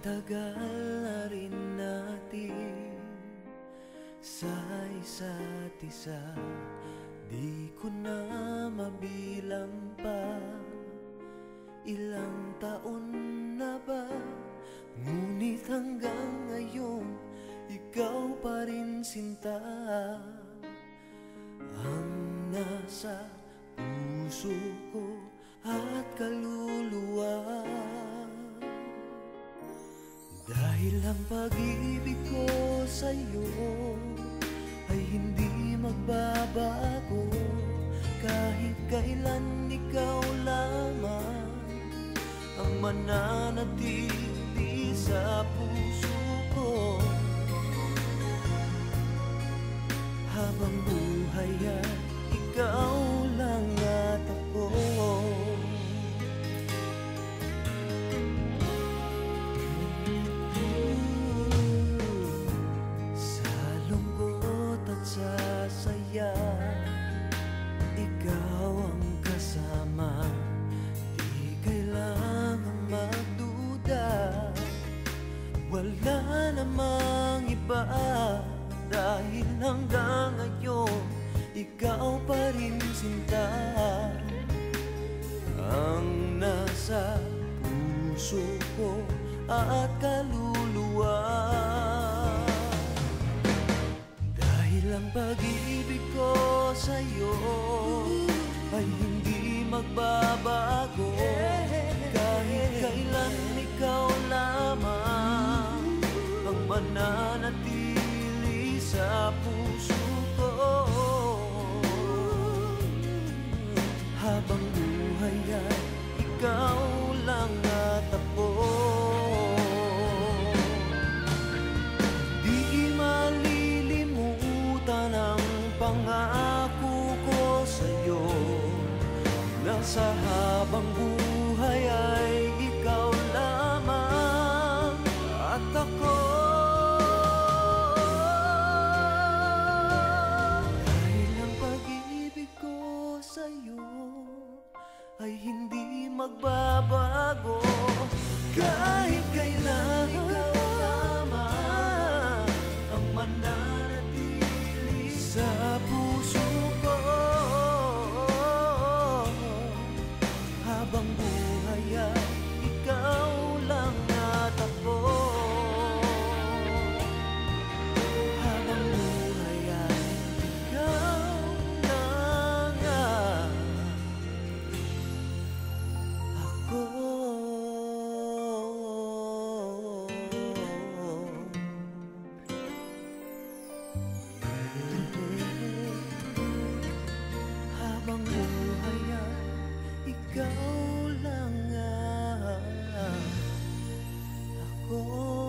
tagal na rin natin sa isa't isa, di ko na mabilang pa. Ilang taon na ba, ngunit hanggang ngayon ikaw pa rin sinta ang nasa puso ko at kaluluwa. Dahil ang pag-ibig ko sa'yo ay hindi magbabago, kahit kailan ikaw lamang ang mananatili sa puso ko. Habang buhay ay ikaw lang at ako. Sa lungkot at sa saya, ikaw ang kasama. Di kailangang magduda, wala namang iba. Dahil hanggang ngayon ikaw pa rin sinta ang nasa puso ko at kaluluwa. Dahil ang pag-ibig ko sa'yo ay hindi magbabago, kahit kailan ikaw lamang ang mananatili sa puso ko. Habang buhay ay ikaw lang at ako. Di malilimutan ang pangako ko sa'yo, na sa habang buhay ay ikaw lamang at ako. Ay hindi magbabago, kahit kailan ikaw lamang ang mananatili sa puso ko. Habang buhay ay ikaw lang at ako. Habang buhay ay ikaw lang at habang buhay ay ikaw lang ako.